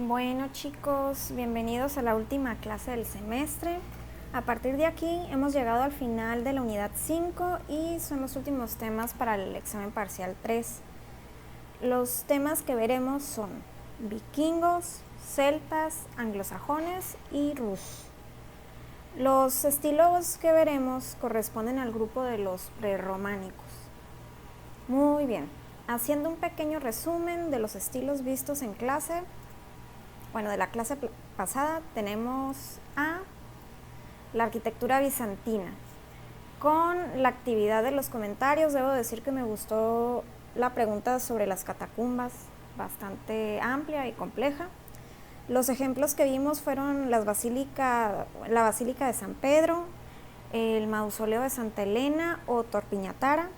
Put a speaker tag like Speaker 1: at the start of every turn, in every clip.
Speaker 1: Bueno chicos, bienvenidos a la última clase del semestre. A partir de aquí hemos llegado al final de la unidad 5 y son los últimos temas para el examen parcial 3. Los temas que veremos son vikingos, celtas, anglosajones y rus. Los estilos que veremos corresponden al grupo de los prerrománicos. Muy bien, haciendo un pequeño resumen de los estilos vistos en clase. Bueno, de la clase pasada tenemos a la arquitectura bizantina. Con la actividad de los comentarios, debo decir que me gustó la pregunta sobre las catacumbas, bastante amplia y compleja. Los ejemplos que vimos fueron la Basílica de San Pedro, el mausoleo de Santa Elena o Torpiñatara,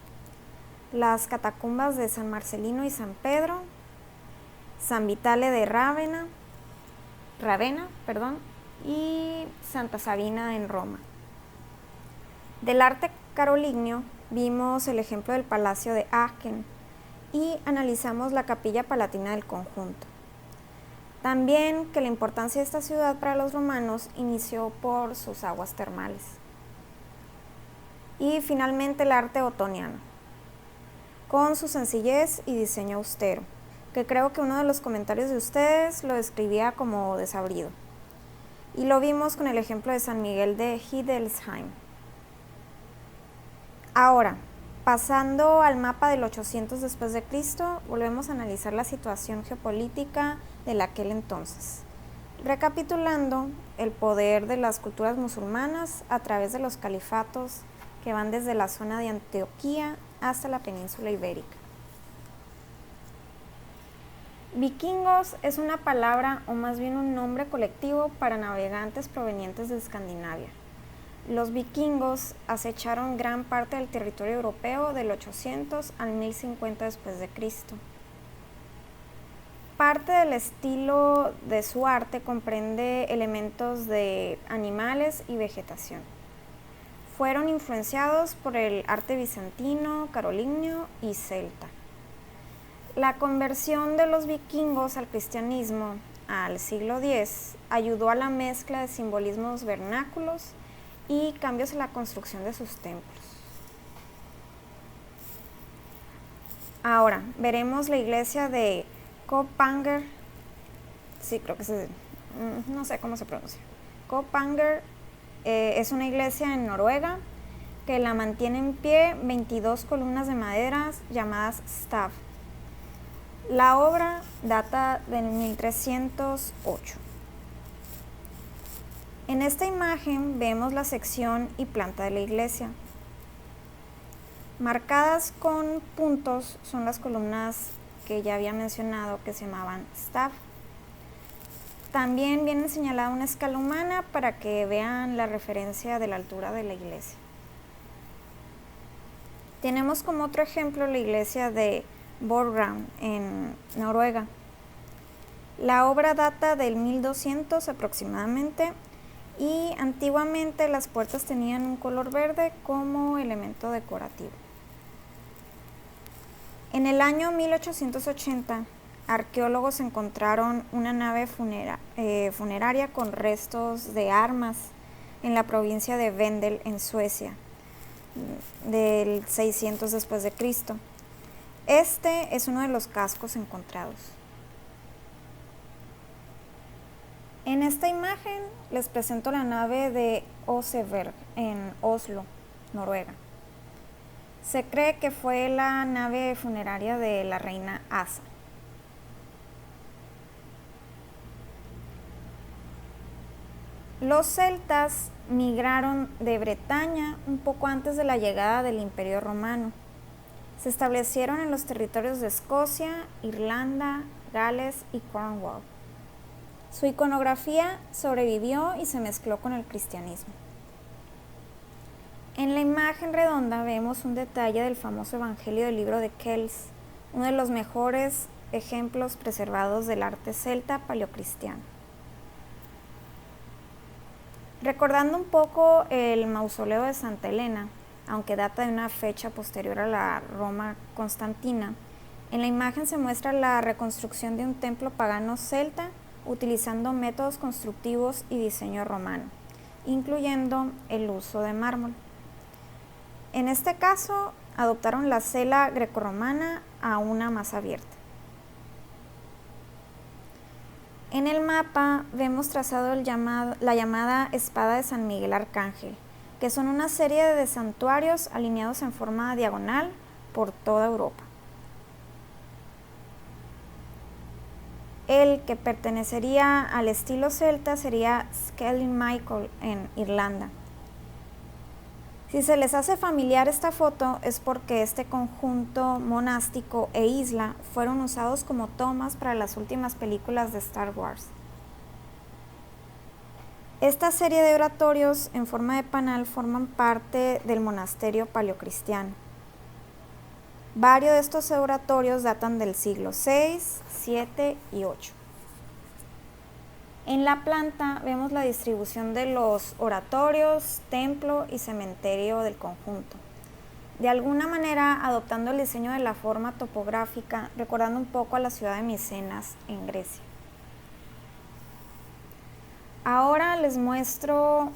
Speaker 1: las catacumbas de San Marcelino y San Pedro, San Vitale de Ravenna, y Santa Sabina en Roma. Del arte carolingio vimos el ejemplo del Palacio de Aachen y analizamos la capilla palatina del conjunto. También que la importancia de esta ciudad para los romanos inició por sus aguas termales. Y finalmente el arte otoniano, con su sencillez y diseño austero, que creo que uno de los comentarios de ustedes lo describía como desabrido. Y lo vimos con el ejemplo de San Miguel de Hildesheim. Ahora, pasando al mapa del 800 después de Cristo, volvemos a analizar la situación geopolítica de aquel entonces. Recapitulando el poder de las culturas musulmanas a través de los califatos que van desde la zona de Antioquía hasta la península ibérica. Vikingos es una palabra o más bien un nombre colectivo para navegantes provenientes de Escandinavia. Los vikingos acecharon gran parte del territorio europeo del 800 al 1050 después de Cristo. Parte del estilo de su arte comprende elementos de animales y vegetación. Fueron influenciados por el arte bizantino, carolingio y celta. La conversión de los vikingos al cristianismo al siglo X ayudó a la mezcla de simbolismos vernáculos y cambios en la construcción de sus templos. Ahora, veremos la iglesia de Kopanger, no sé cómo se pronuncia. Kopanger es una iglesia en Noruega que la mantiene en pie 22 columnas de madera llamadas stav. La obra data del 1308. En esta imagen vemos la sección y planta de la iglesia. Marcadas con puntos son las columnas que ya había mencionado que se llamaban stav. También viene señalada una escala humana para que vean la referencia de la altura de la iglesia. Tenemos como otro ejemplo la iglesia de Borgravn en Noruega. La obra data del 1200 aproximadamente y antiguamente las puertas tenían un color verde como elemento decorativo. En el año 1880, arqueólogos encontraron una nave funeraria con restos de armas en la provincia de Vendel, en Suecia, del 600 después de Cristo. Este es uno de los cascos encontrados. En esta imagen les presento la nave de Oseberg en Oslo, Noruega. Se cree que fue la nave funeraria de la reina Asa. Los celtas migraron de Bretaña un poco antes de la llegada del Imperio Romano. Se establecieron en los territorios de Escocia, Irlanda, Gales y Cornwall. Su iconografía sobrevivió y se mezcló con el cristianismo. En la imagen redonda vemos un detalle del famoso Evangelio del libro de Kells, uno de los mejores ejemplos preservados del arte celta paleocristiano. Recordando un poco el mausoleo de Santa Elena, aunque data de una fecha posterior a la Roma constantina, en la imagen se muestra la reconstrucción de un templo pagano celta utilizando métodos constructivos y diseño romano, incluyendo el uso de mármol. En este caso, adoptaron la cela grecorromana a una más abierta. En el mapa vemos trazado la llamada espada de San Miguel Arcángel, que son una serie de santuarios alineados en forma diagonal por toda Europa. El que pertenecería al estilo celta sería Skellig Michael en Irlanda. Si se les hace familiar esta foto es porque este conjunto monástico e isla fueron usados como tomas para las últimas películas de Star Wars. Esta serie de oratorios en forma de panal forman parte del monasterio paleocristiano. Varios de estos oratorios datan del siglo VI, VII y VIII. En la planta vemos la distribución de los oratorios, templo y cementerio del conjunto. De alguna manera adoptando el diseño de la forma topográfica, recordando un poco a la ciudad de Micenas en Grecia. Ahora les muestro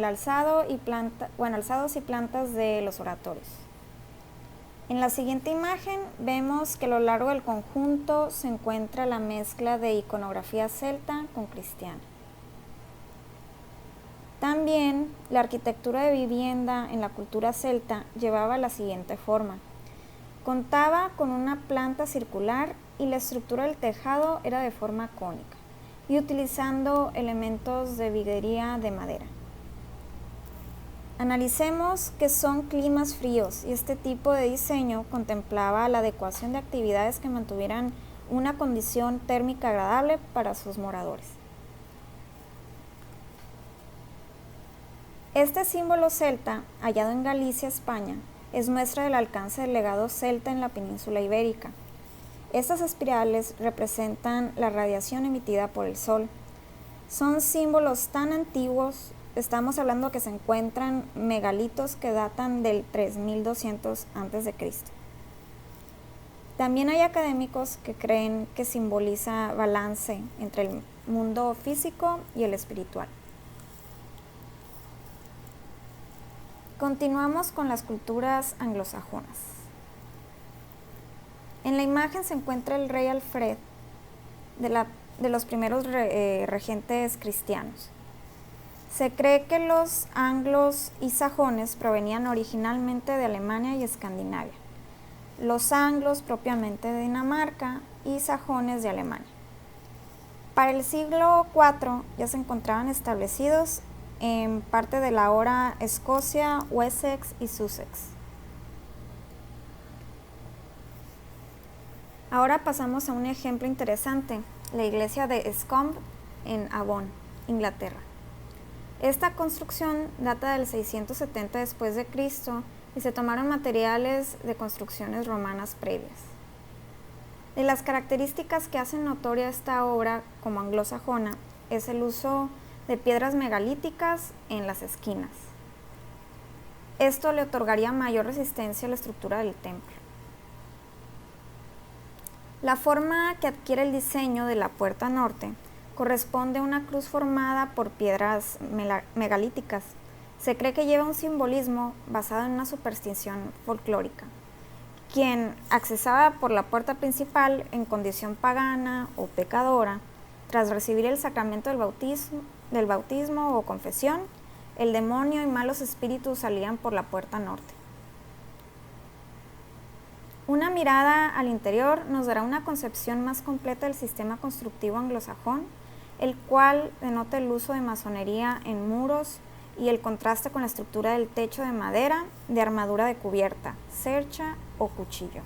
Speaker 1: alzados y plantas de los oratorios. En la siguiente imagen vemos que a lo largo del conjunto se encuentra la mezcla de iconografía celta con cristiana. También la arquitectura de vivienda en la cultura celta llevaba la siguiente forma. Contaba con una planta circular y la estructura del tejado era de forma cónica y utilizando elementos de viguería de madera. Analicemos que son climas fríos y este tipo de diseño contemplaba la adecuación de actividades que mantuvieran una condición térmica agradable para sus moradores. Este símbolo celta, hallado en Galicia, España, es muestra del alcance del legado celta en la península ibérica. Estas espirales representan la radiación emitida por el sol. Son símbolos tan antiguos. Estamos hablando que se encuentran megalitos que datan del 3200 a.C. También hay académicos que creen que simboliza balance entre el mundo físico y el espiritual. Continuamos con las culturas anglosajonas. En la imagen se encuentra el rey Alfred de los primeros regentes cristianos. Se cree que los anglos y sajones provenían originalmente de Alemania y Escandinavia, los anglos propiamente de Dinamarca y sajones de Alemania. Para el siglo IV ya se encontraban establecidos en parte de la ahora Escocia, Wessex y Sussex. Ahora pasamos a un ejemplo interesante, la iglesia de Scombe en Avon, Inglaterra. Esta construcción data del 670 después de Cristo y se tomaron materiales de construcciones romanas previas. De las características que hacen notoria esta obra como anglosajona es el uso de piedras megalíticas en las esquinas. Esto le otorgaría mayor resistencia a la estructura del templo. La forma que adquiere el diseño de la puerta norte corresponde a una cruz formada por piedras megalíticas. Se cree que lleva un simbolismo basado en una superstición folclórica. Quien accesaba por la puerta principal en condición pagana o pecadora, tras recibir el sacramento del bautismo o confesión, el demonio y malos espíritus salían por la puerta norte. Una mirada al interior nos dará una concepción más completa del sistema constructivo anglosajón, el cual denota el uso de masonería en muros y el contraste con la estructura del techo de madera de armadura de cubierta, cercha o cuchillo.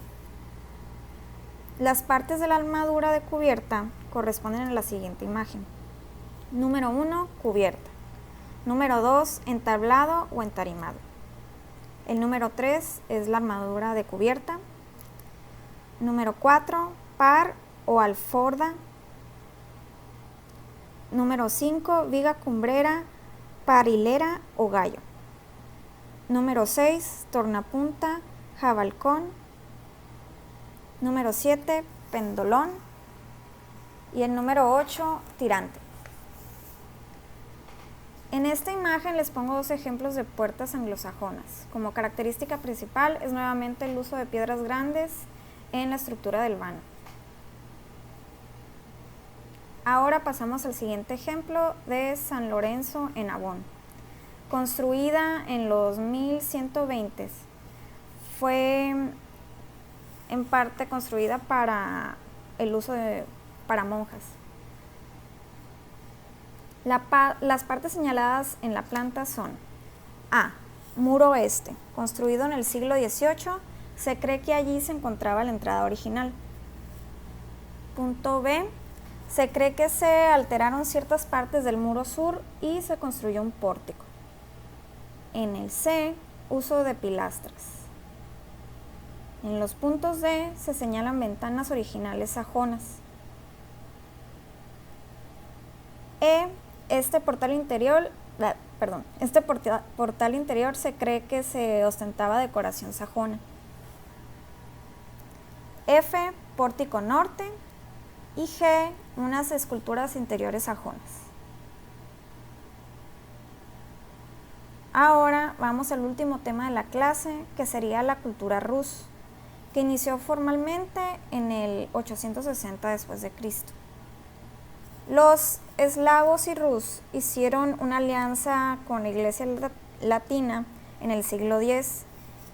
Speaker 1: Las partes de la armadura de cubierta corresponden a la siguiente imagen. Número 1, cubierta. Número 2, entablado o entarimado. El número 3 es la armadura de cubierta. Número 4, par o alforda. Número 5, viga cumbrera, parilera o gallo. Número 6, tornapunta, jabalcón. Número 7, pendolón. Y el número 8, tirante. En esta imagen les pongo dos ejemplos de puertas anglosajonas. Como característica principal es nuevamente el uso de piedras grandes en la estructura del vano. Ahora pasamos al siguiente ejemplo de San Lorenzo en Avon. Construida en los 1120, fue en parte construida para el uso para monjas. Las partes señaladas en la planta son: A. Muro oeste, construido en el siglo XVIII, se cree que allí se encontraba la entrada original. Punto B. Se cree que se alteraron ciertas partes del muro sur y se construyó un pórtico. En el C, uso de pilastras. En los puntos D se señalan ventanas originales sajonas. Este portal interior se cree que se ostentaba decoración sajona. F, pórtico norte. Y G, unas esculturas interiores sajonas. Ahora vamos al último tema de la clase, que sería la cultura rus, que inició formalmente en el 860 después de Cristo. Los eslavos y rus hicieron una alianza con la Iglesia Latina en el siglo X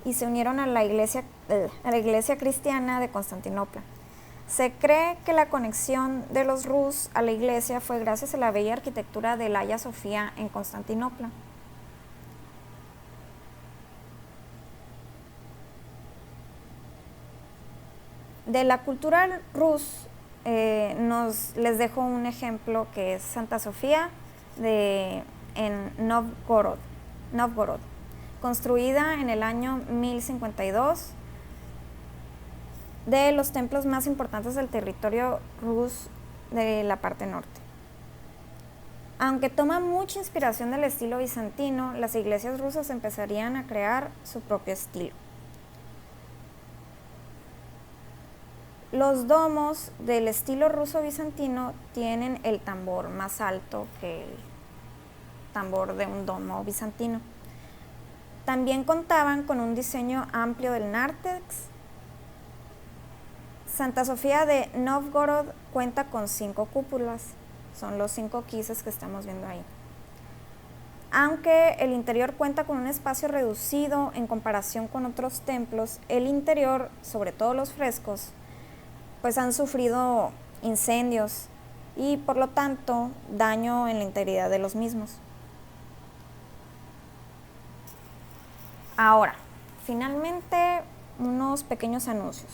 Speaker 1: y se unieron a la iglesia cristiana de Constantinopla. Se cree que la conexión de los rus a la iglesia fue gracias a la bella arquitectura de la Hagia Sofía en Constantinopla. De la cultura rus les dejo un ejemplo que es Santa Sofía en Novgorod, construida en el año 1052, de los templos más importantes del territorio rus de la parte norte. Aunque toma mucha inspiración del estilo bizantino, las iglesias rusas empezarían a crear su propio estilo. Los domos del estilo ruso-bizantino tienen el tambor más alto que el tambor de un domo bizantino. También contaban con un diseño amplio del nártex. Santa Sofía de Novgorod cuenta con 5 cúpulas, son los 5 quises que estamos viendo ahí. Aunque el interior cuenta con un espacio reducido en comparación con otros templos, el interior, sobre todo los frescos, pues han sufrido incendios y por lo tanto daño en la integridad de los mismos. Ahora, finalmente unos pequeños anuncios.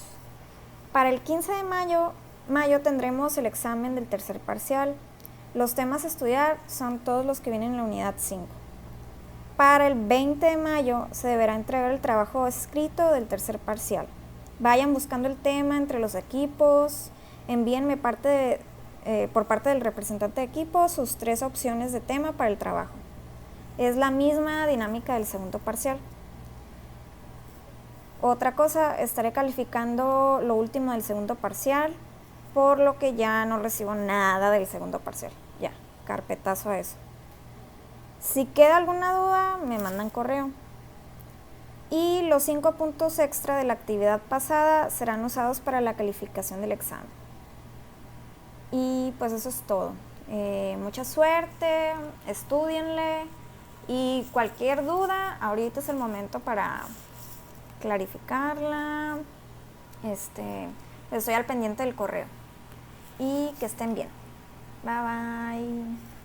Speaker 1: Para el 15 de mayo tendremos el examen del tercer parcial. Los temas a estudiar son todos los que vienen en la unidad 5. Para el 20 de mayo se deberá entregar el trabajo escrito del tercer parcial. Vayan buscando el tema entre los equipos, envíenme por parte del representante de equipo sus 3 opciones de tema para el trabajo. Es la misma dinámica del segundo parcial. Otra cosa, estaré calificando lo último del segundo parcial, por lo que ya no recibo nada del segundo parcial. Ya, carpetazo a eso. Si queda alguna duda, me mandan correo. Y los 5 puntos extra de la actividad pasada serán usados para la calificación del examen. Y pues eso es todo. Mucha suerte, estúdienle y cualquier duda, ahorita es el momento para clarificarla. Estoy al pendiente del correo. Y que estén bien. Bye bye.